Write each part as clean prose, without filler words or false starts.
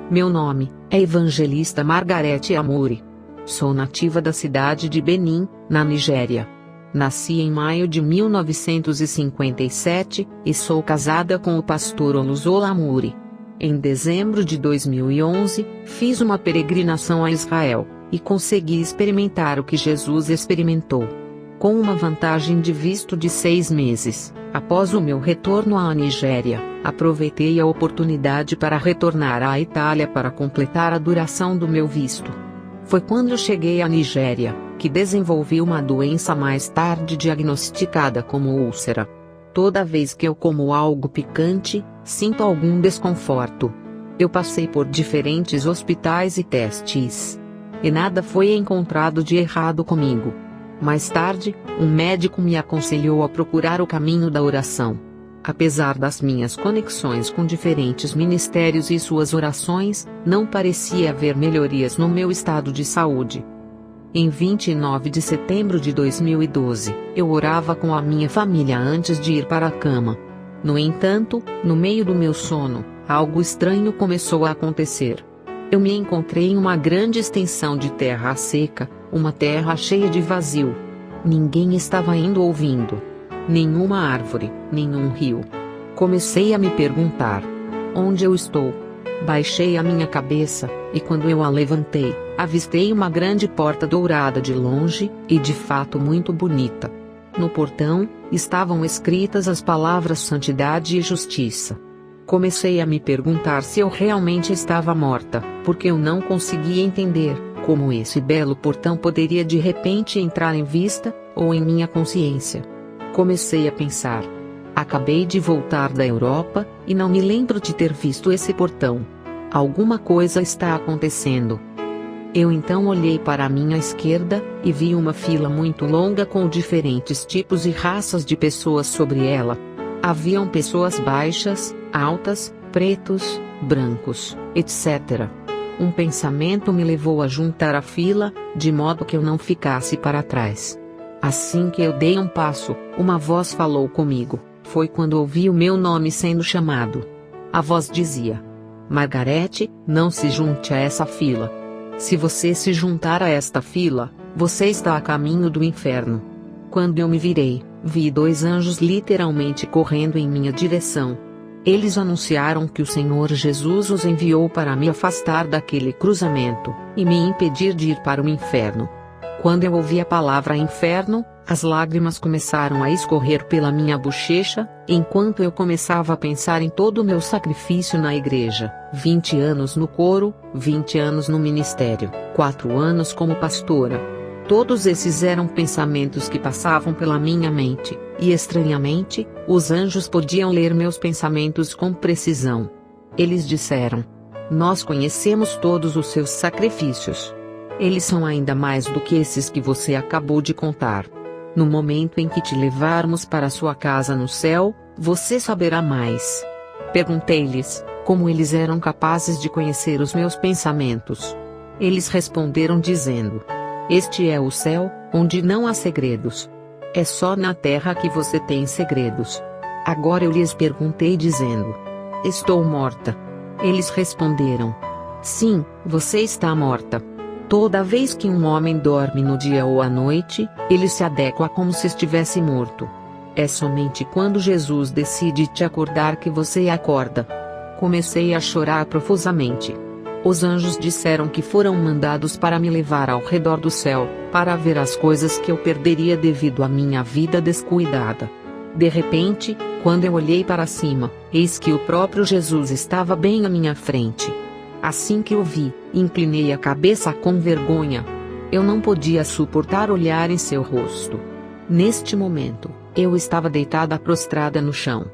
Meu nome é Evangelista Margarete Amuri. Sou nativa da cidade de Benin, na Nigéria. Nasci em maio de 1957, e sou casada com o pastor Oluzola Amuri. Em dezembro de 2011, fiz uma peregrinação a Israel, e consegui experimentar o que Jesus experimentou. Com uma vantagem de visto de 6 meses, após o meu retorno à Nigéria, aproveitei a oportunidade para retornar à Itália para completar a duração do meu visto. Foi quando cheguei à Nigéria, que desenvolvi uma doença mais tarde diagnosticada como úlcera. Toda vez que eu como algo picante, sinto algum desconforto. Eu passei por diferentes hospitais e testes. E nada foi encontrado de errado comigo. Mais tarde, um médico me aconselhou a procurar o caminho da oração. Apesar das minhas conexões com diferentes ministérios e suas orações, não parecia haver melhorias no meu estado de saúde. Em 29 de setembro de 2012, eu orava com a minha família antes de ir para a cama. No entanto, no meio do meu sono, algo estranho começou a acontecer. Eu me encontrei em uma grande extensão de terra seca, uma terra cheia de vazio. Ninguém estava indo ou vindo. Nenhuma árvore, nenhum rio. Comecei a me perguntar: onde eu estou? Baixei a minha cabeça, e quando eu a levantei, avistei uma grande porta dourada de longe, e de fato muito bonita. No portão, estavam escritas as palavras santidade e justiça. Comecei a me perguntar se eu realmente estava morta, porque eu não conseguia entender como esse belo portão poderia de repente entrar em vista, ou em minha consciência. Comecei a pensar: acabei de voltar da Europa, e não me lembro de ter visto esse portão. Alguma coisa está acontecendo. Eu então olhei para a minha esquerda, e vi uma fila muito longa com diferentes tipos e raças de pessoas sobre ela. Haviam pessoas baixas, altas, pretos, brancos, etc. Um pensamento me levou a juntar a fila, de modo que eu não ficasse para trás. Assim que eu dei um passo, uma voz falou comigo. Foi quando ouvi o meu nome sendo chamado. A voz dizia: Margarete, não se junte a essa fila. Se você se juntar a esta fila, você está a caminho do inferno. Quando eu me virei, vi 2 anjos literalmente correndo em minha direção. Eles anunciaram que o Senhor Jesus os enviou para me afastar daquele cruzamento, e me impedir de ir para o inferno. Quando eu ouvi a palavra inferno, as lágrimas começaram a escorrer pela minha bochecha, enquanto eu começava a pensar em todo o meu sacrifício na igreja, 20 anos no coro, 20 anos no ministério, 4 anos como pastora. Todos esses eram pensamentos que passavam pela minha mente, e estranhamente, os anjos podiam ler meus pensamentos com precisão. Eles disseram: nós conhecemos todos os seus sacrifícios. Eles são ainda mais do que esses que você acabou de contar. No momento em que te levarmos para sua casa no céu, você saberá mais. Perguntei-lhes como eles eram capazes de conhecer os meus pensamentos. Eles responderam dizendo: este é o céu, onde não há segredos. É só na terra que você tem segredos. Agora eu lhes perguntei dizendo: estou morta. Eles responderam: sim, você está morta. Toda vez que um homem dorme no dia ou à noite, ele se adequa como se estivesse morto. É somente quando Jesus decide te acordar que você acorda. Comecei a chorar profusamente. Os anjos disseram que foram mandados para me levar ao redor do céu, para ver as coisas que eu perderia devido à minha vida descuidada. De repente, quando eu olhei para cima, eis que o próprio Jesus estava bem à minha frente. Assim que o vi, inclinei a cabeça com vergonha. Eu não podia suportar olhar em seu rosto. Neste momento, eu estava deitada prostrada no chão.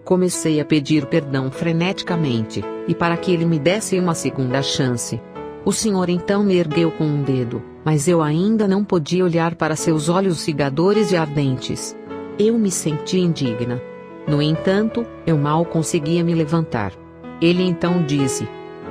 Comecei a pedir perdão freneticamente, e para que ele me desse uma segunda chance. O Senhor então me ergueu com um dedo, mas eu ainda não podia olhar para seus olhos cigadores e ardentes. Eu me senti indigna. No entanto, eu mal conseguia me levantar. Ele então disse: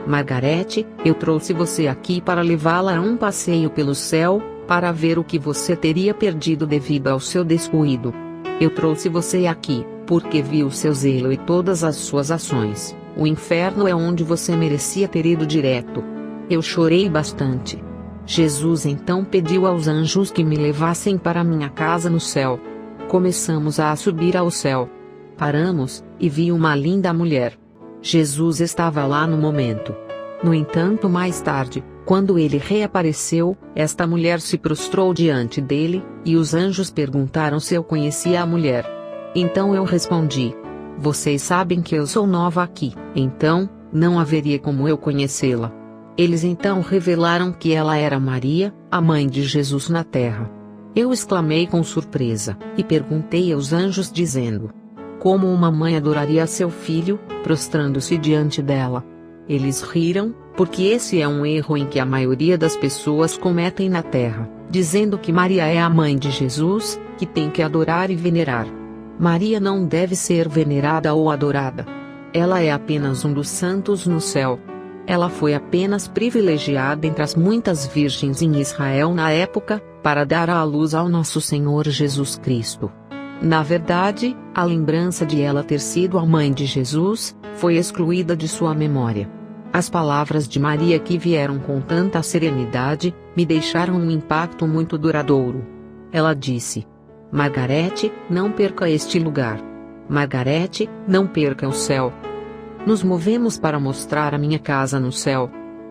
Margarete, eu trouxe você aqui para levá-la a um passeio pelo céu, para ver o que você teria perdido devido ao seu descuido. Eu trouxe você aqui, porque vi o seu zelo e todas as suas ações. O inferno é onde você merecia ter ido direto. Eu chorei bastante. Jesus então pediu aos anjos que me levassem para minha casa no céu. Começamos a subir ao céu. Paramos, e vi uma linda mulher. Jesus estava lá no momento. No entanto, mais tarde, quando ele reapareceu, esta mulher se prostrou diante dele, e os anjos perguntaram se eu conhecia a mulher. Então eu respondi: vocês sabem que eu sou nova aqui, então, não haveria como eu conhecê-la. Eles então revelaram que ela era Maria, a mãe de Jesus na terra. Eu exclamei com surpresa, e perguntei aos anjos dizendo: como uma mãe adoraria seu filho, prostrando-se diante dela? Eles riram, porque esse é um erro em que a maioria das pessoas cometem na terra, dizendo que Maria é a mãe de Jesus, que tem que adorar e venerar. Maria não deve ser venerada ou adorada. Ela é apenas um dos santos no céu. Ela foi apenas privilegiada entre as muitas virgens em Israel na época, para dar à luz ao nosso Senhor Jesus Cristo. Na verdade, a lembrança de ela ter sido a mãe de Jesus, foi excluída de sua memória. As palavras de Maria, que vieram com tanta serenidade, me deixaram um impacto muito duradouro. Ela disse: Margarete, não perca este lugar. Margarete, não perca o céu. Nos movemos para mostrar a minha casa no céu.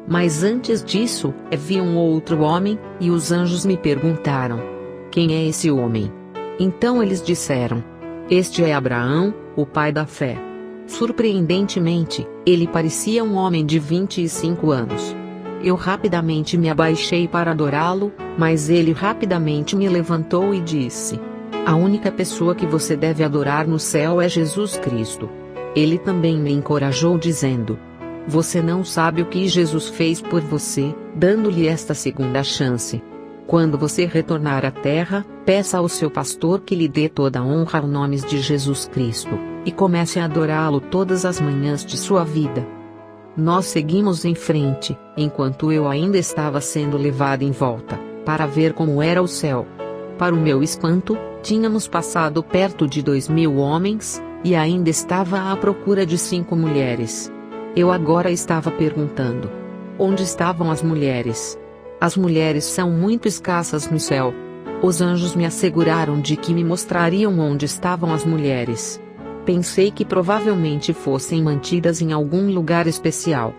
Mas antes disso, vi um outro homem, e os anjos me perguntaram: quem é esse homem? Então eles disseram: este é Abraão, o pai da fé. Surpreendentemente, ele parecia um homem de 25 anos. Eu rapidamente me abaixei para adorá-lo, mas ele rapidamente me levantou e disse: a única pessoa que você deve adorar no céu é Jesus Cristo. Ele também me encorajou dizendo: você não sabe o que Jesus fez por você, dando-lhe esta segunda chance. Quando você retornar à terra, peça ao seu pastor que lhe dê toda a honra ao nome de Jesus Cristo, e comece a adorá-lo todas as manhãs de sua vida. Nós seguimos em frente, enquanto eu ainda estava sendo levado em volta, para ver como era o céu. Para o meu espanto, tínhamos passado perto de 2.000 homens, e ainda estava à procura de 5 mulheres. Eu agora estava perguntando: onde estavam as mulheres? As mulheres são muito escassas no céu. Os anjos me asseguraram de que me mostrariam onde estavam as mulheres. Pensei que provavelmente fossem mantidas em algum lugar especial.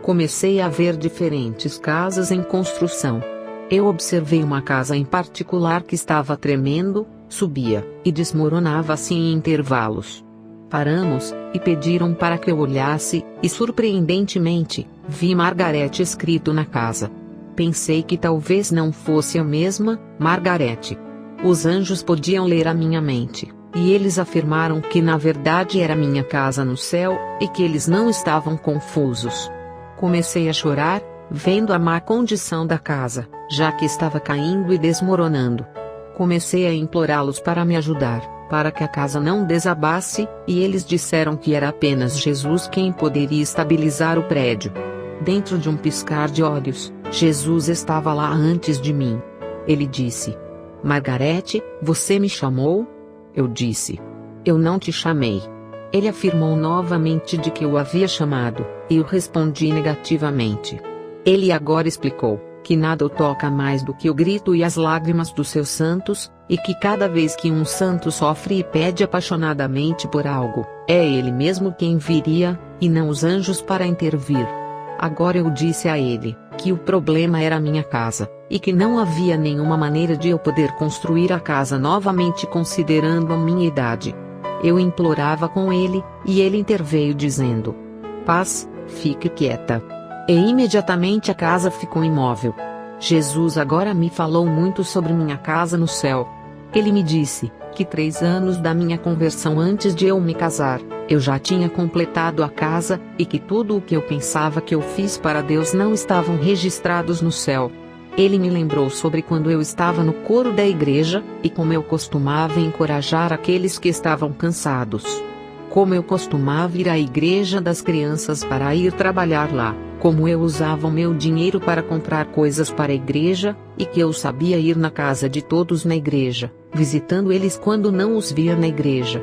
Comecei a ver diferentes casas em construção. Eu observei uma casa em particular que estava tremendo, subia, e desmoronava assim em intervalos. Paramos, e pediram para que eu olhasse, e surpreendentemente, vi Margarete escrito na casa. Pensei que talvez não fosse a mesma Margarete. Os anjos podiam ler a minha mente, e eles afirmaram que na verdade era minha casa no céu, e que eles não estavam confusos. Comecei a chorar, vendo a má condição da casa, já que estava caindo e desmoronando. Comecei a implorá-los para me ajudar, para que a casa não desabasse, e eles disseram que era apenas Jesus quem poderia estabilizar o prédio. Dentro de um piscar de olhos, Jesus estava lá antes de mim. Ele disse: Margarete, você me chamou? Eu disse: eu não te chamei. Ele afirmou novamente de que eu havia chamado, e eu respondi negativamente. Ele agora explicou que nada o toca mais do que o grito e as lágrimas dos seus santos, e que cada vez que um santo sofre e pede apaixonadamente por algo, é ele mesmo quem viria, e não os anjos para intervir. Agora eu disse a ele que o problema era minha casa, e que não havia nenhuma maneira de eu poder construir a casa novamente considerando a minha idade. Eu implorava com ele, e ele interveio dizendo: paz, fique quieta. E imediatamente a casa ficou imóvel. Jesus agora me falou muito sobre minha casa no céu. Ele me disse que 3 anos da minha conversão antes de eu me casar, eu já tinha completado a casa, e que tudo o que eu pensava que eu fiz para Deus não estavam registrados no céu. Ele me lembrou sobre quando eu estava no coro da igreja, e como eu costumava encorajar aqueles que estavam cansados. Como eu costumava ir à igreja das crianças para ir trabalhar lá, como eu usava o meu dinheiro para comprar coisas para a igreja, e que eu sabia ir na casa de todos na igreja, visitando eles quando não os via na igreja.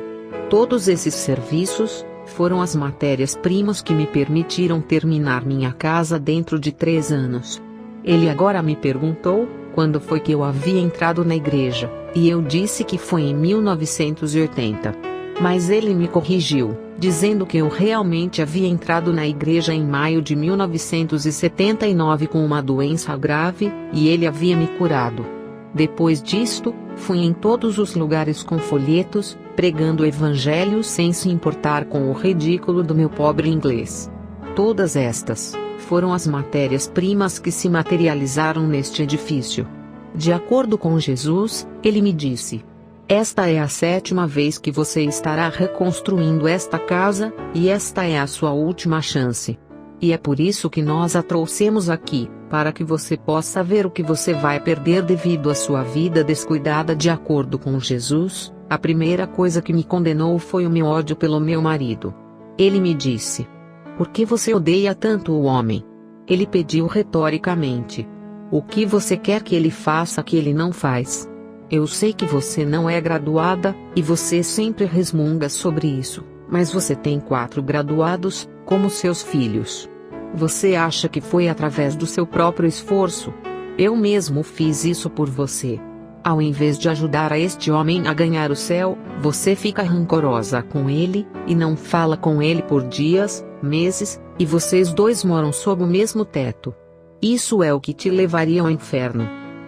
Todos esses serviços, foram as matérias-primas que me permitiram terminar minha casa dentro de 3 anos. Ele agora me perguntou quando foi que eu havia entrado na igreja, e eu disse que foi em 1980. Mas ele me corrigiu, dizendo que eu realmente havia entrado na igreja em maio de 1979 com uma doença grave, e ele havia me curado. Depois disto, fui em todos os lugares com folhetos, pregando o evangelho sem se importar com o ridículo do meu pobre inglês. Todas estas foram as matérias-primas que se materializaram neste edifício. De acordo com Jesus, ele me disse: esta é a 7ª vez que você estará reconstruindo esta casa, e esta é a sua última chance. E é por isso que nós a trouxemos aqui, para que você possa ver o que você vai perder devido à sua vida descuidada. De acordo com Jesus, a primeira coisa que me condenou foi o meu ódio pelo meu marido. Ele me disse: por que você odeia tanto o homem? Ele pediu retoricamente: o que você quer que ele faça que ele não faz? Eu sei que você não é graduada, e você sempre resmunga sobre isso, mas você tem 4 graduados, como seus filhos. Você acha que foi através do seu próprio esforço? Eu mesmo fiz isso por você. Ao invés de ajudar a este homem a ganhar o céu, você fica rancorosa com ele, e não fala com ele por dias, meses, e vocês dois moram sob o mesmo teto. Isso é o que te levaria ao inferno.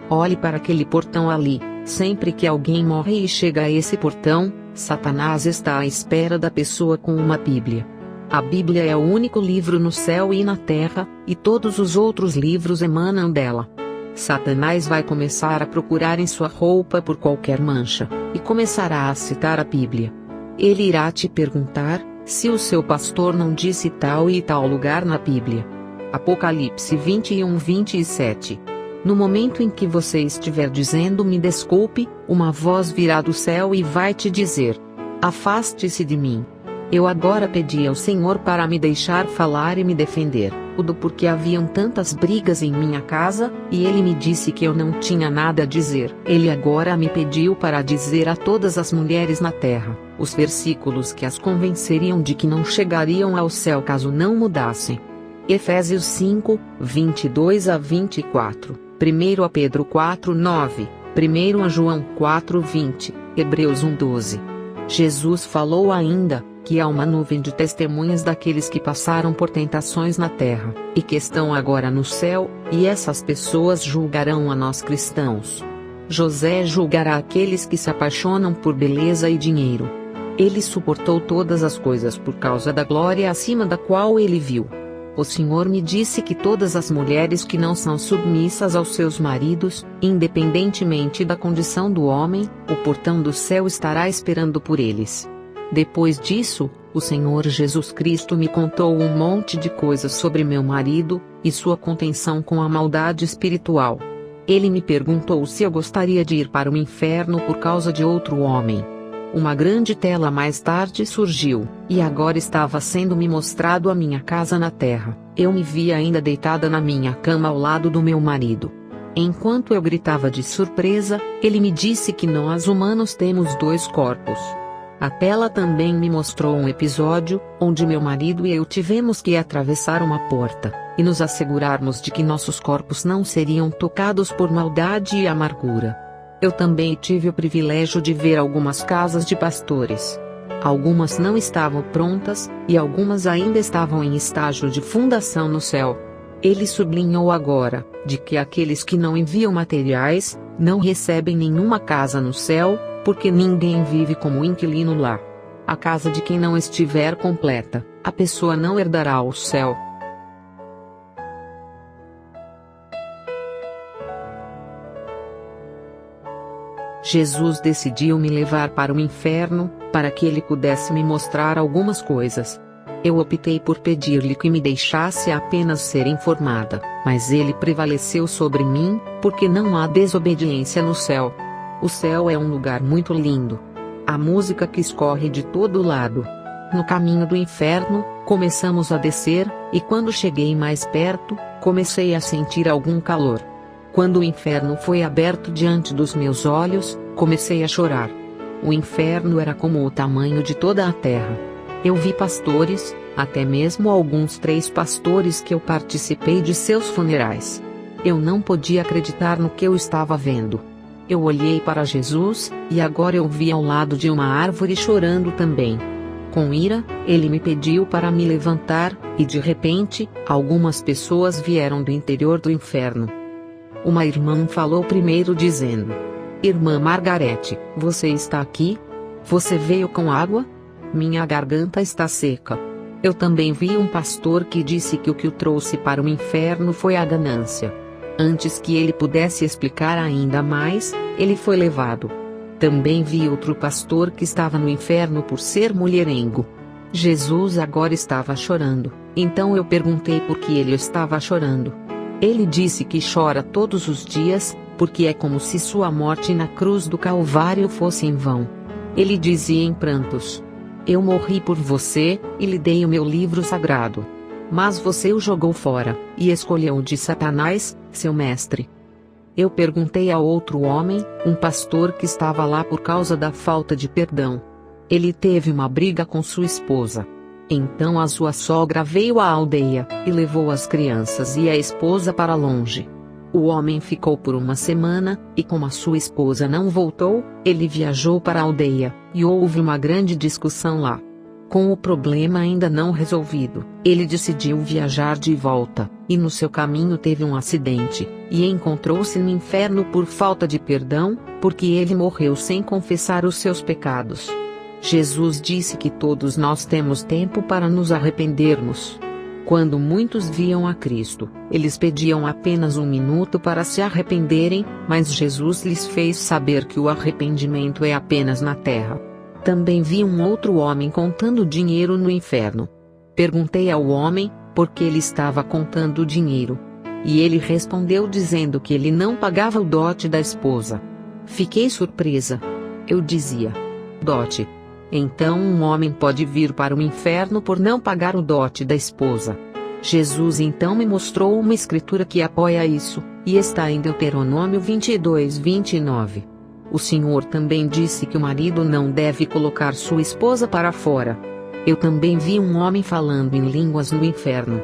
Olhe para aquele portão ali. Sempre que alguém morre e chega a esse portão, Satanás está à espera da pessoa com uma Bíblia. A Bíblia é o único livro no céu e na terra, e todos os outros livros emanam dela. Satanás vai começar a procurar em sua roupa por qualquer mancha, e começará a citar a Bíblia. Ele irá te perguntar se o seu pastor não disse tal e tal lugar na Bíblia. Apocalipse 21:27. No momento em que você estiver dizendo "me desculpe", uma voz virá do céu e vai te dizer: afaste-se de mim. Eu agora pedi ao Senhor para me deixar falar e me defender, porque haviam tantas brigas em minha casa, e ele me disse que eu não tinha nada a dizer. Ele agora me pediu para dizer a todas as mulheres na terra os versículos que as convenceriam de que não chegariam ao céu caso não mudassem. Efésios 5:22-24, 1 Pedro 4:9, 1 João 4:20, Hebreus 1:12. Jesus falou ainda que há uma nuvem de testemunhas daqueles que passaram por tentações na terra, e que estão agora no céu, e essas pessoas julgarão a nós cristãos. José julgará aqueles que se apaixonam por beleza e dinheiro. Ele suportou todas as coisas por causa da glória acima da qual ele viu. O Senhor me disse que todas as mulheres que não são submissas aos seus maridos, independentemente da condição do homem, o portão do céu estará esperando por eles. Depois disso, o Senhor Jesus Cristo me contou um monte de coisas sobre meu marido, e sua contenção com a maldade espiritual. Ele me perguntou se eu gostaria de ir para o inferno por causa de outro homem. Uma grande tela mais tarde surgiu, e agora estava sendo me mostrado a minha casa na terra. Eu me via ainda deitada na minha cama ao lado do meu marido. Enquanto eu gritava de surpresa, ele me disse que nós humanos temos 2 corpos. A tela também me mostrou um episódio, onde meu marido e eu tivemos que atravessar uma porta, e nos assegurarmos de que nossos corpos não seriam tocados por maldade e amargura. Eu também tive o privilégio de ver algumas casas de pastores. Algumas não estavam prontas, e algumas ainda estavam em estágio de fundação no céu. Ele sublinhou agora, de que aqueles que não enviam materiais, não recebem nenhuma casa no céu, porque ninguém vive como inquilino lá. A casa de quem não estiver completa, a pessoa não herdará o céu. Jesus decidiu me levar para o inferno, para que ele pudesse me mostrar algumas coisas. Eu optei por pedir-lhe que me deixasse apenas ser informada, mas ele prevaleceu sobre mim, porque não há desobediência no céu. O céu é um lugar muito lindo. A música que escorre de todo lado. No caminho do inferno, começamos a descer, e quando cheguei mais perto, comecei a sentir algum calor. Quando o inferno foi aberto diante dos meus olhos, comecei a chorar. O inferno era como o tamanho de toda a terra. Eu vi pastores, até mesmo alguns 3 pastores que eu participei de seus funerais. Eu não podia acreditar no que eu estava vendo. Eu olhei para Jesus, e agora eu vi ao lado de uma árvore chorando também. Com ira, ele me pediu para me levantar, e de repente, algumas pessoas vieram do interior do inferno. Uma irmã falou primeiro dizendo: Irmã Margarete, você está aqui? Você veio com água? Minha garganta está seca. Eu também vi um pastor que disse que o que o trouxe para o inferno foi a ganância. Antes que ele pudesse explicar ainda mais, ele foi levado. Também vi outro pastor que estava no inferno por ser mulherengo. Jesus agora estava chorando, então eu perguntei por que ele estava chorando. Ele disse que chora todos os dias, porque é como se sua morte na cruz do Calvário fosse em vão. Ele dizia em prantos: Eu morri por você, e lhe dei o meu livro sagrado. Mas você o jogou fora, e escolheu o de Satanás, seu mestre. Eu perguntei a outro homem, um pastor que estava lá por causa da falta de perdão. Ele teve uma briga com sua esposa. Então a sua sogra veio à aldeia, e levou as crianças e a esposa para longe. O homem ficou por uma semana, e como a sua esposa não voltou, ele viajou para a aldeia, e houve uma grande discussão lá. Com o problema ainda não resolvido, ele decidiu viajar de volta, e no seu caminho teve um acidente, e encontrou-se no inferno por falta de perdão, porque ele morreu sem confessar os seus pecados. Jesus disse que todos nós temos tempo para nos arrependermos. Quando muitos viam a Cristo, eles pediam apenas 1 minuto para se arrependerem, mas Jesus lhes fez saber que o arrependimento é apenas na terra. Também vi um outro homem contando dinheiro no inferno. Perguntei ao homem, por que ele estava contando dinheiro. E ele respondeu dizendo que ele não pagava o dote da esposa. Fiquei surpresa. Eu dizia: dote? Então um homem pode vir para o inferno por não pagar o dote da esposa. Jesus então me mostrou uma escritura que apoia isso, e está em Deuteronômio 22:29. O Senhor também disse que o marido não deve colocar sua esposa para fora. Eu também vi um homem falando em línguas no inferno.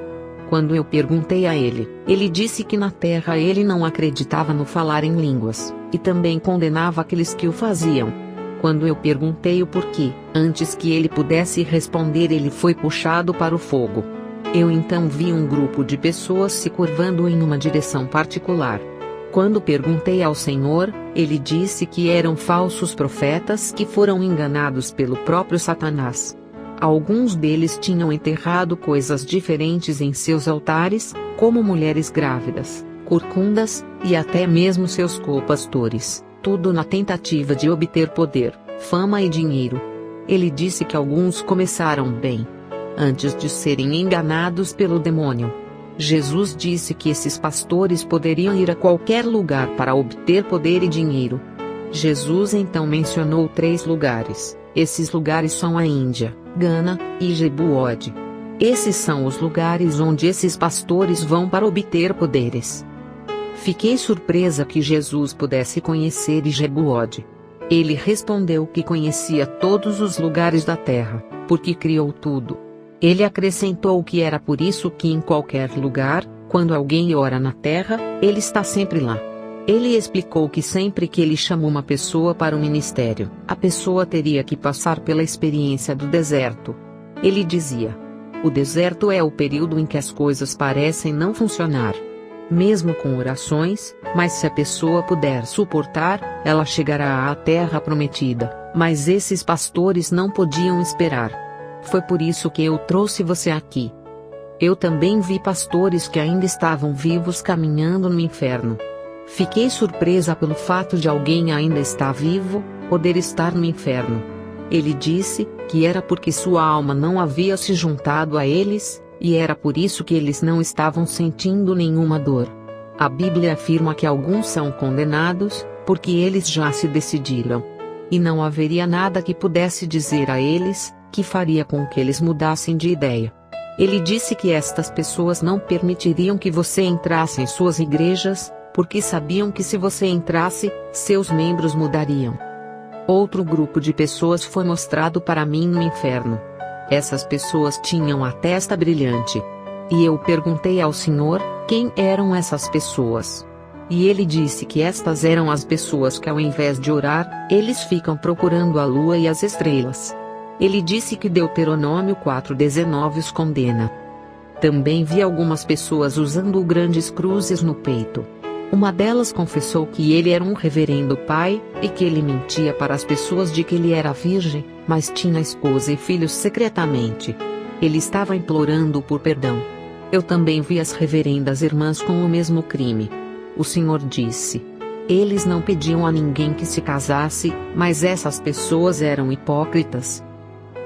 Quando eu perguntei a ele, ele disse que na terra ele não acreditava no falar em línguas, e também condenava aqueles que o faziam. Quando eu perguntei o porquê, antes que ele pudesse responder, ele foi puxado para o fogo. Eu então vi um grupo de pessoas se curvando em uma direção particular. Quando perguntei ao Senhor, ele disse que eram falsos profetas que foram enganados pelo próprio Satanás. Alguns deles tinham enterrado coisas diferentes em seus altares, como mulheres grávidas, corcundas, e até mesmo seus copastores. Tudo na tentativa de obter poder, fama e dinheiro. Ele disse que alguns começaram bem, antes de serem enganados pelo demônio. Jesus disse que esses pastores poderiam ir a qualquer lugar para obter poder e dinheiro. Jesus então mencionou 3 lugares. Esses lugares são a Índia, Gana, e Jebuode. Esses são os lugares onde esses pastores vão para obter poderes. Fiquei surpresa que Jesus pudesse conhecer Jebuode. Ele respondeu que conhecia todos os lugares da terra, porque criou tudo. Ele acrescentou que era por isso que em qualquer lugar, quando alguém ora na terra, ele está sempre lá. Ele explicou que sempre que ele chamou uma pessoa para o ministério, a pessoa teria que passar pela experiência do deserto. Ele dizia: o deserto é o período em que as coisas parecem não funcionar. Mesmo com orações, mas se a pessoa puder suportar, ela chegará à terra prometida. Mas esses pastores não podiam esperar. Foi por isso que eu trouxe você aqui. Eu também vi pastores que ainda estavam vivos caminhando no inferno. Fiquei surpresa pelo fato de alguém ainda estar vivo, poder estar no inferno. Ele disse que era porque sua alma não havia se juntado a eles, e era por isso que eles não estavam sentindo nenhuma dor. A Bíblia afirma que alguns são condenados, porque eles já se decidiram. E não haveria nada que pudesse dizer a eles, que faria com que eles mudassem de ideia. Ele disse que estas pessoas não permitiriam que você entrasse em suas igrejas, porque sabiam que se você entrasse, seus membros mudariam. Outro grupo de pessoas foi mostrado para mim no inferno. Essas pessoas tinham a testa brilhante. E eu perguntei ao Senhor, quem eram essas pessoas? E ele disse que estas eram as pessoas que ao invés de orar, eles ficam procurando a lua e as estrelas. Ele disse que Deuteronômio 4:19 os condena. Também vi algumas pessoas usando grandes cruzes no peito. Uma delas confessou que ele era um reverendo pai, e que ele mentia para as pessoas de que ele era virgem, mas tinha esposa e filhos secretamente. Ele estava implorando por perdão. Eu também vi as reverendas irmãs com o mesmo crime. O Senhor disse: eles não pediam a ninguém que se casasse, mas essas pessoas eram hipócritas.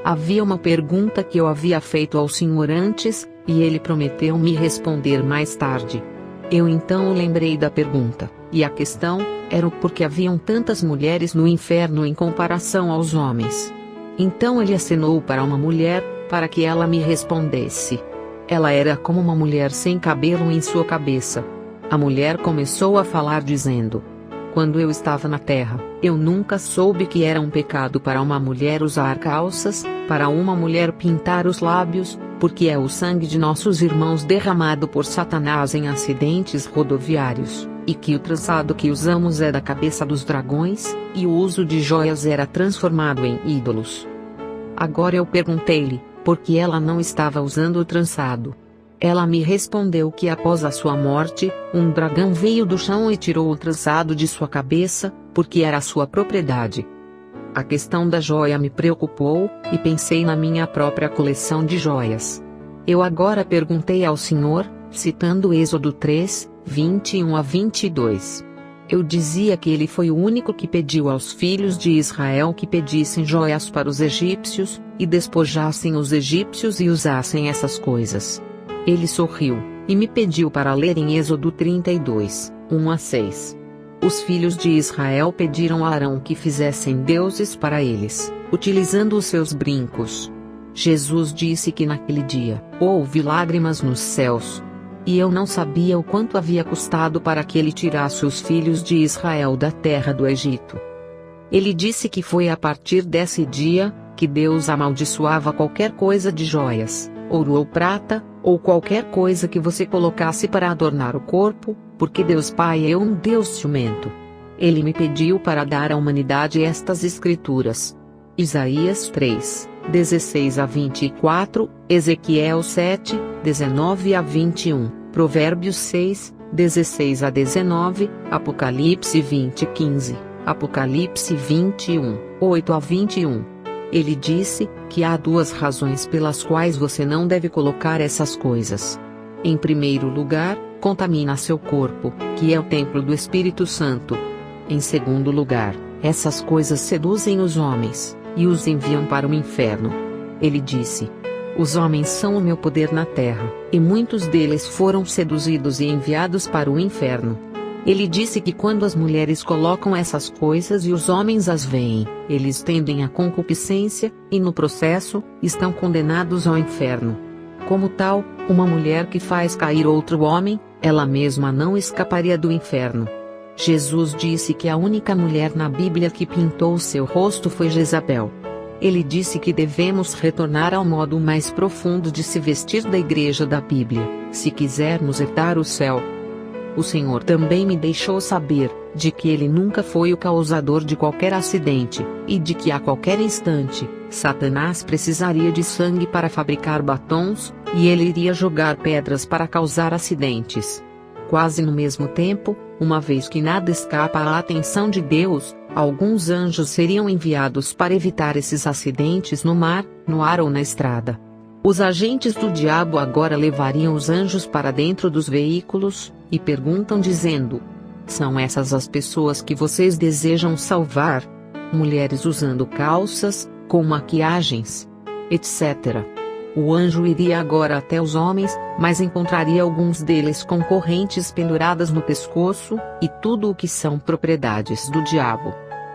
Havia uma pergunta que eu havia feito ao Senhor antes, e ele prometeu me responder mais tarde. Eu então lembrei da pergunta, e a questão era o porquê haviam tantas mulheres no inferno em comparação aos homens. Então ele acenou para uma mulher, para que ela me respondesse. Ela era como uma mulher sem cabelo em sua cabeça. A mulher começou a falar dizendo: quando eu estava na terra, eu nunca soube que era um pecado para uma mulher usar calças, para uma mulher pintar os lábios, porque é o sangue de nossos irmãos derramado por Satanás em acidentes rodoviários, e que o trançado que usamos é da cabeça dos dragões, e o uso de joias era transformado em ídolos. Agora eu perguntei-lhe, por que ela não estava usando o trançado? Ela me respondeu que após a sua morte, um dragão veio do chão e tirou o trançado de sua cabeça, porque era sua propriedade. A questão da joia me preocupou, e pensei na minha própria coleção de joias. Eu agora perguntei ao Senhor, citando Êxodo 3, 21-22. Eu dizia que ele foi o único que pediu aos filhos de Israel que pedissem joias para os egípcios, e despojassem os egípcios e usassem essas coisas. Ele sorriu, e me pediu para ler em Êxodo 32, 1-6. Os filhos de Israel pediram a Arão que fizessem deuses para eles, utilizando os seus brincos. Jesus disse que naquele dia, houve lágrimas nos céus. E eu não sabia o quanto havia custado para que ele tirasse os filhos de Israel da terra do Egito. Ele disse que foi a partir desse dia, que Deus amaldiçoava qualquer coisa de joias, ouro ou prata, ou qualquer coisa que você colocasse para adornar o corpo, porque Deus Pai é um Deus ciumento. Ele me pediu para dar à humanidade estas escrituras. Isaías 3, 16-24, Ezequiel 7, 19-21, Provérbios 6, 16-19, Apocalipse 20, 15, Apocalipse 21, 8-21. Ele disse que há duas razões pelas quais você não deve colocar essas coisas. Em primeiro lugar, contamina seu corpo, que é o templo do Espírito Santo. Em segundo lugar, essas coisas seduzem os homens, e os enviam para o inferno. Ele disse: os homens são o meu poder na terra, e muitos deles foram seduzidos e enviados para o inferno. Ele disse que quando as mulheres colocam essas coisas e os homens as veem, eles tendem à concupiscência, e no processo, estão condenados ao inferno. Como tal, uma mulher que faz cair outro homem, ela mesma não escaparia do inferno. Jesus disse que a única mulher na Bíblia que pintou o seu rosto foi Jezabel. Ele disse que devemos retornar ao modo mais profundo de se vestir da igreja da Bíblia, se quisermos herdar o céu. O Senhor também me deixou saber, de que ele nunca foi o causador de qualquer acidente, e de que a qualquer instante, Satanás precisaria de sangue para fabricar batons, e ele iria jogar pedras para causar acidentes. Quase no mesmo tempo, uma vez que nada escapa à atenção de Deus, alguns anjos seriam enviados para evitar esses acidentes no mar, no ar ou na estrada. Os agentes do diabo agora levariam os anjos para dentro dos veículos, e perguntam dizendo: são essas as pessoas que vocês desejam salvar? Mulheres usando calças, com maquiagens, etc. O anjo iria agora até os homens, mas encontraria alguns deles com correntes penduradas no pescoço, e tudo o que são propriedades do diabo.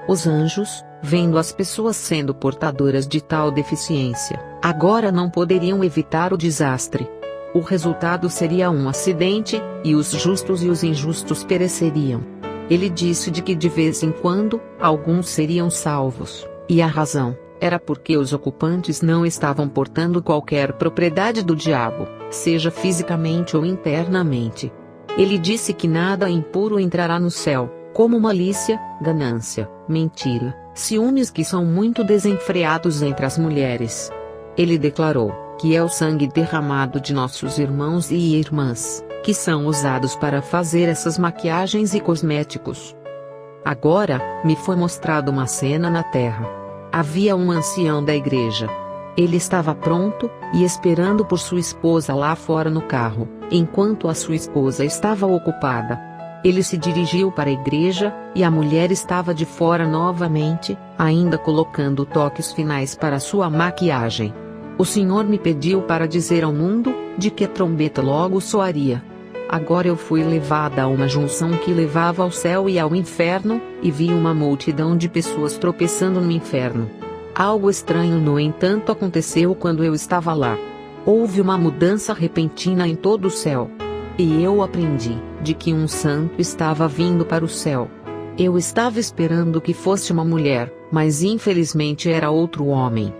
Os anjos, vendo as pessoas sendo portadoras de tal deficiência, agora não poderiam evitar o desastre. O resultado seria um acidente, e os justos e os injustos pereceriam. Ele disse de que de vez em quando, alguns seriam salvos, e a razão Era porque os ocupantes não estavam portando qualquer propriedade do diabo, seja fisicamente ou internamente. Ele disse que nada impuro entrará no céu, como malícia, ganância, mentira, ciúmes que são muito desenfreados entre as mulheres. Ele declarou que é o sangue derramado de nossos irmãos e irmãs, que são usados para fazer essas maquiagens e cosméticos. Agora, me foi mostrada uma cena na terra. Havia um ancião da igreja. Ele estava pronto, e esperando por sua esposa lá fora no carro, enquanto a sua esposa estava ocupada. Ele se dirigiu para a igreja, e a mulher estava de fora novamente, ainda colocando toques finais para sua maquiagem. O Senhor me pediu para dizer ao mundo, de que a trombeta logo soaria. Agora eu fui levada a uma junção que levava ao céu e ao inferno, e vi uma multidão de pessoas tropeçando no inferno. Algo estranho, no entanto, aconteceu quando eu estava lá. Houve uma mudança repentina em todo o céu. E eu aprendi, de que um santo estava vindo para o céu. Eu estava esperando que fosse uma mulher, mas infelizmente era outro homem.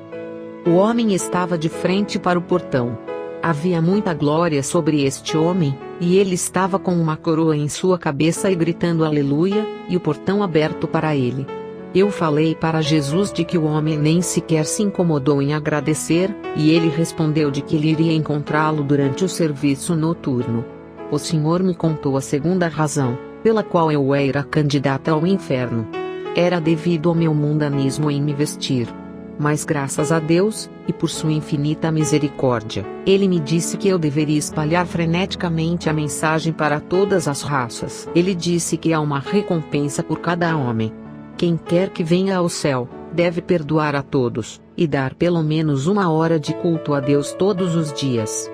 O homem estava de frente para o portão. Havia muita glória sobre este homem, e ele estava com uma coroa em sua cabeça e gritando aleluia, e o portão aberto para ele. Eu falei para Jesus de que o homem nem sequer se incomodou em agradecer, e ele respondeu de que ele iria encontrá-lo durante o serviço noturno. O Senhor me contou a segunda razão, pela qual eu era candidata ao inferno. Era devido ao meu mundanismo em me vestir. Mas graças a Deus, e por sua infinita misericórdia, Ele me disse que eu deveria espalhar freneticamente a mensagem para todas as raças. Ele disse que há uma recompensa por cada homem. Quem quer que venha ao céu, deve perdoar a todos, e dar pelo menos 1 hora de culto a Deus todos os dias.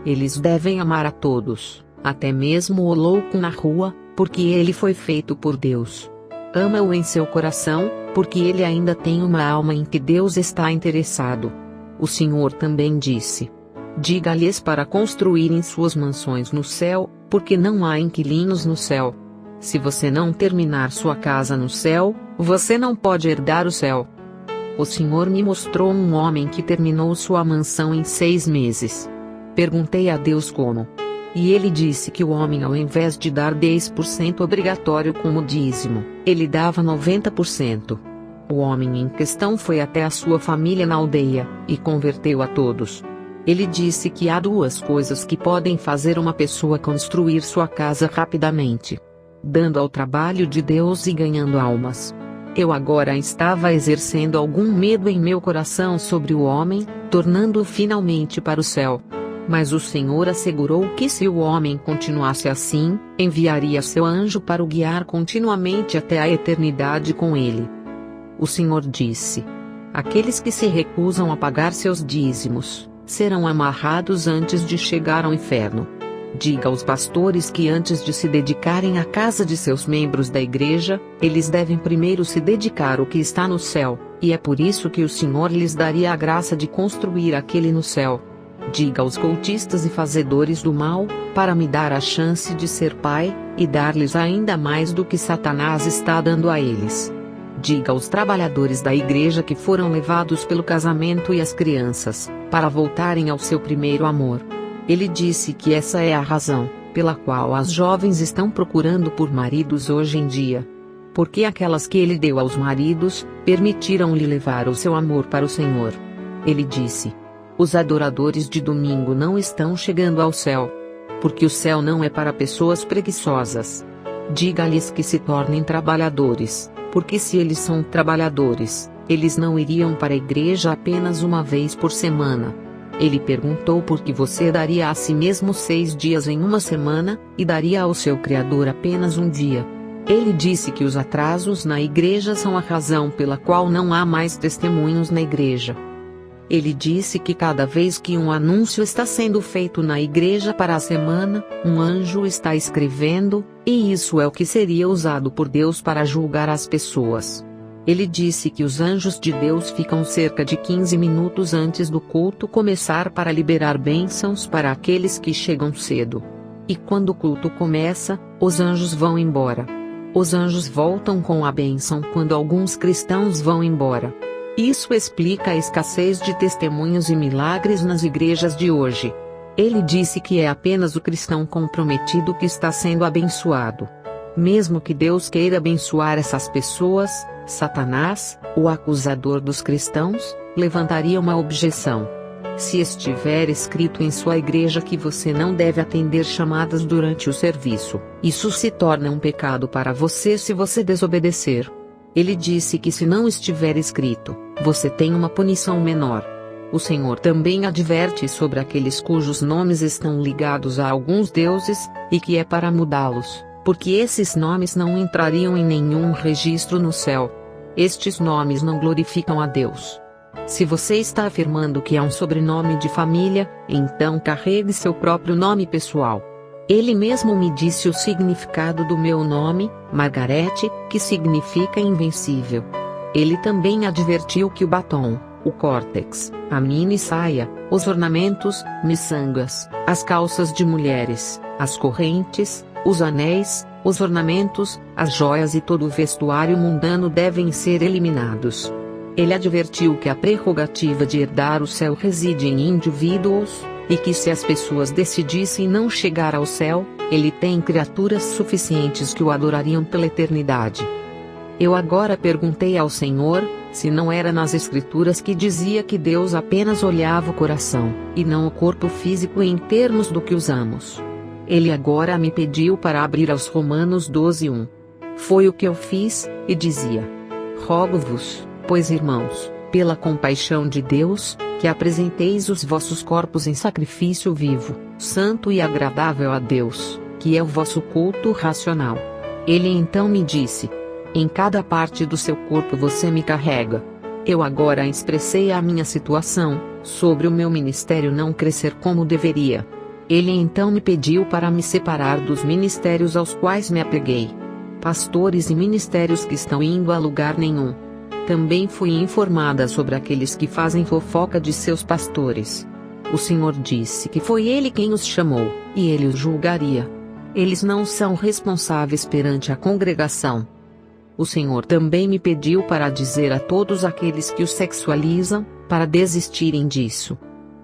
Eles devem amar a todos, até mesmo o louco na rua, porque ele foi feito por Deus. Ama-o em seu coração, porque ele ainda tem uma alma em que Deus está interessado. O Senhor também disse: diga-lhes para construírem suas mansões no céu, porque não há inquilinos no céu. Se você não terminar sua casa no céu, você não pode herdar o céu. O Senhor me mostrou um homem que terminou sua mansão em 6 meses. Perguntei a Deus como. E ele disse que o homem, ao invés de dar 10% obrigatório como dízimo, ele dava 90%. O homem em questão foi até a sua família na aldeia, e converteu a todos. Ele disse que há 2 coisas que podem fazer uma pessoa construir sua casa rapidamente: dando ao trabalho de Deus e ganhando almas. Eu agora estava exercendo algum medo em meu coração sobre o homem, tornando-o finalmente para o céu. Mas o Senhor assegurou que se o homem continuasse assim, enviaria seu anjo para o guiar continuamente até a eternidade com ele. O Senhor disse: aqueles que se recusam a pagar seus dízimos, serão amarrados antes de chegar ao inferno. Diga aos pastores que antes de se dedicarem à casa de seus membros da igreja, eles devem primeiro se dedicar ao que está no céu, e é por isso que o Senhor lhes daria a graça de construir aquele no céu. Diga aos cultistas e fazedores do mal, para me dar a chance de ser pai, e dar-lhes ainda mais do que Satanás está dando a eles. Diga aos trabalhadores da igreja que foram levados pelo casamento e as crianças, para voltarem ao seu primeiro amor. Ele disse que essa é a razão, pela qual as jovens estão procurando por maridos hoje em dia. Porque aquelas que ele deu aos maridos, permitiram-lhe levar o seu amor para o Senhor. Ele disse: os adoradores de domingo não estão chegando ao céu. Porque o céu não é para pessoas preguiçosas. Diga-lhes que se tornem trabalhadores, porque se eles são trabalhadores, eles não iriam para a igreja apenas 1 vez por semana. Ele perguntou por que você daria a si mesmo 6 dias em uma semana, e daria ao seu Criador apenas um dia. Ele disse que os atrasos na igreja são a razão pela qual não há mais testemunhos na igreja. Ele disse que cada vez que um anúncio está sendo feito na igreja para a semana, um anjo está escrevendo, e isso é o que seria usado por Deus para julgar as pessoas. Ele disse que os anjos de Deus ficam cerca de 15 minutos antes do culto começar para liberar bênçãos para aqueles que chegam cedo. E quando o culto começa, os anjos vão embora. Os anjos voltam com a bênção quando alguns cristãos vão embora. Isso explica a escassez de testemunhos e milagres nas igrejas de hoje. Ele disse que é apenas o cristão comprometido que está sendo abençoado. Mesmo que Deus queira abençoar essas pessoas, Satanás, o acusador dos cristãos, levantaria uma objeção. Se estiver escrito em sua igreja que você não deve atender chamadas durante o serviço, isso se torna um pecado para você se você desobedecer. Ele disse que se não estiver escrito, você tem uma punição menor. O Senhor também adverte sobre aqueles cujos nomes estão ligados a alguns deuses, e que é para mudá-los, porque esses nomes não entrariam em nenhum registro no céu. Estes nomes não glorificam a Deus. Se você está afirmando que é um sobrenome de família, então carregue seu próprio nome pessoal. Ele mesmo me disse o significado do meu nome, Margarete, que significa invencível. Ele também advertiu que o batom, o córtex, a mini saia, os ornamentos, miçangas, as calças de mulheres, as correntes, os anéis, os ornamentos, as joias e todo o vestuário mundano devem ser eliminados. Ele advertiu que a prerrogativa de herdar o céu reside em indivíduos, e que se as pessoas decidissem não chegar ao céu, ele tem criaturas suficientes que o adorariam pela eternidade. Eu agora perguntei ao Senhor, se não era nas Escrituras que dizia que Deus apenas olhava o coração, e não o corpo físico em termos do que usamos. Ele agora me pediu para abrir aos Romanos 12:1. Foi o que eu fiz, e dizia: Rogo-vos, pois irmãos, pela compaixão de Deus, que apresenteis os vossos corpos em sacrifício vivo, santo e agradável a Deus, que é o vosso culto racional. Ele então me disse: em cada parte do seu corpo você me carrega. Eu agora expressei a minha situação, sobre o meu ministério não crescer como deveria. Ele então me pediu para me separar dos ministérios aos quais me apeguei. Pastores e ministérios que estão indo a lugar nenhum. Também fui informada sobre aqueles que fazem fofoca de seus pastores. O Senhor disse que foi Ele quem os chamou, e Ele os julgaria. Eles não são responsáveis perante a congregação. O Senhor também me pediu para dizer a todos aqueles que os sexualizam, para desistirem disso.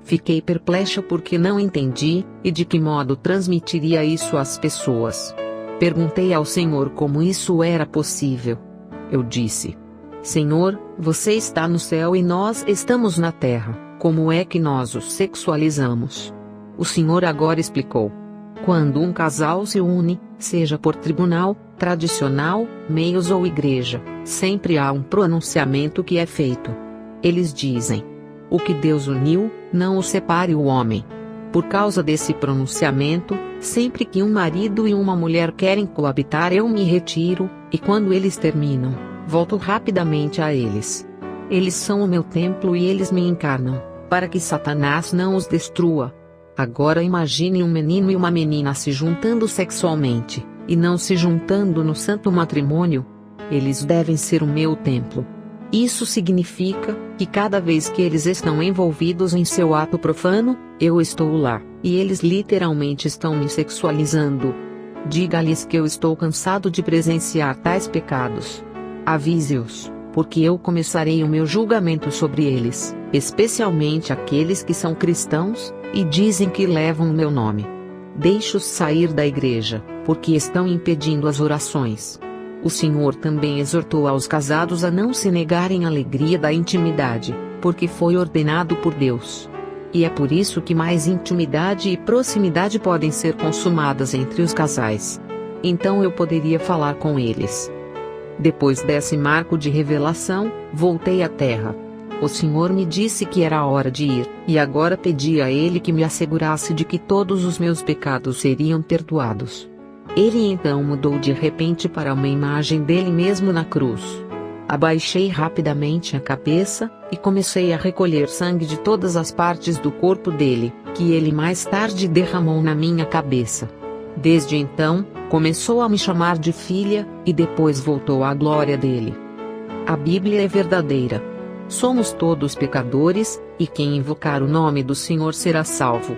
Fiquei perplexa porque não entendi, e de que modo transmitiria isso às pessoas. Perguntei ao Senhor como isso era possível. Eu disse: Senhor, você está no céu e nós estamos na terra, como é que nós os sexualizamos? O Senhor agora explicou. Quando um casal se une, seja por tribunal, tradicional, meios ou igreja, sempre há um pronunciamento que é feito. Eles dizem: o que Deus uniu, não o separe o homem. Por causa desse pronunciamento, sempre que um marido e uma mulher querem coabitar eu me retiro, e quando eles terminam, volto rapidamente a eles. Eles são o meu templo e eles me encarnam, para que Satanás não os destrua. Agora imagine um menino e uma menina se juntando sexualmente, e não se juntando no santo matrimônio. Eles devem ser o meu templo. Isso significa que cada vez que eles estão envolvidos em seu ato profano, eu estou lá, e eles literalmente estão me sexualizando. Diga-lhes que eu estou cansado de presenciar tais pecados. Avise-os, porque eu começarei o meu julgamento sobre eles, especialmente aqueles que são cristãos, e dizem que levam o meu nome. Deixe-os sair da igreja, porque estão impedindo as orações. O Senhor também exortou aos casados a não se negarem à alegria da intimidade, porque foi ordenado por Deus. E é por isso que mais intimidade e proximidade podem ser consumadas entre os casais. Então eu poderia falar com eles. Depois desse marco de revelação, voltei à terra. O Senhor me disse que era hora de ir, e agora pedi a Ele que me assegurasse de que todos os meus pecados seriam perdoados. Ele então mudou de repente para uma imagem dele mesmo na cruz. Abaixei rapidamente a cabeça, e comecei a recolher sangue de todas as partes do corpo dele, que ele mais tarde derramou na minha cabeça. Desde então, começou a me chamar de filha, e depois voltou à glória dele. A Bíblia é verdadeira. Somos todos pecadores, e quem invocar o nome do Senhor será salvo.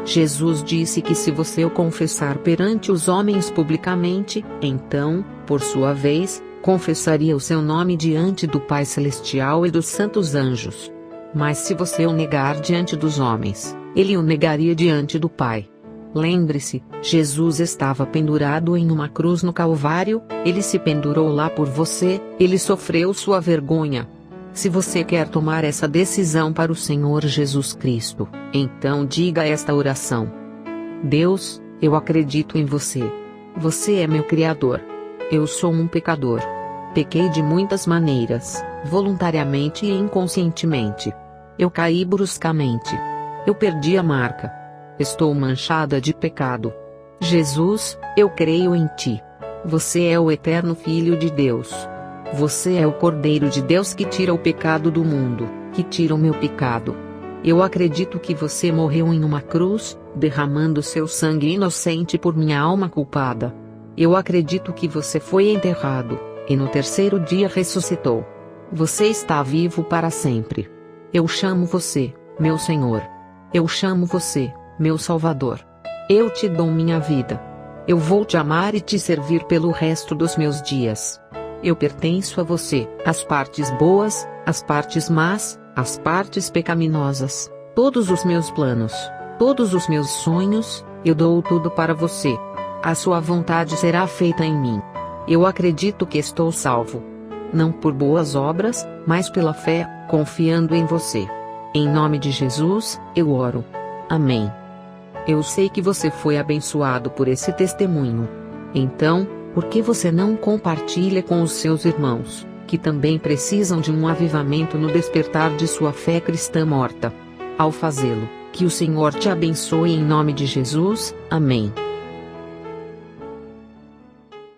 Jesus disse que se você o confessar perante os homens publicamente, então, por sua vez, confessaria o seu nome diante do Pai Celestial e dos santos anjos. Mas se você o negar diante dos homens, ele o negaria diante do Pai. Lembre-se, Jesus estava pendurado em uma cruz no Calvário, ele se pendurou lá por você, ele sofreu sua vergonha. Se você quer tomar essa decisão para o Senhor Jesus Cristo, então diga esta oração: Deus, eu acredito em você. Você é meu Criador. Eu sou um pecador. Pequei de muitas maneiras, voluntariamente e inconscientemente. Eu caí bruscamente. Eu perdi a marca. Estou manchada de pecado. Jesus, eu creio em ti. Você é o eterno Filho de Deus. Você é o Cordeiro de Deus que tira o pecado do mundo, que tira o meu pecado. Eu acredito que você morreu em uma cruz, derramando seu sangue inocente por minha alma culpada. Eu acredito que você foi enterrado, e no terceiro dia ressuscitou. Você está vivo para sempre. Eu chamo você, meu Senhor. Eu chamo você, meu Salvador. Eu te dou minha vida. Eu vou te amar e te servir pelo resto dos meus dias. Eu pertenço a você, as partes boas, as partes más, as partes pecaminosas, todos os meus planos, todos os meus sonhos, eu dou tudo para você. A sua vontade será feita em mim. Eu acredito que estou salvo. Não por boas obras, mas pela fé, confiando em você. Em nome de Jesus, eu oro. Amém. Eu sei que você foi abençoado por esse testemunho. Então, por que você não compartilha com os seus irmãos, que também precisam de um avivamento no despertar de sua fé cristã morta? Ao fazê-lo, que o Senhor te abençoe em nome de Jesus. Amém.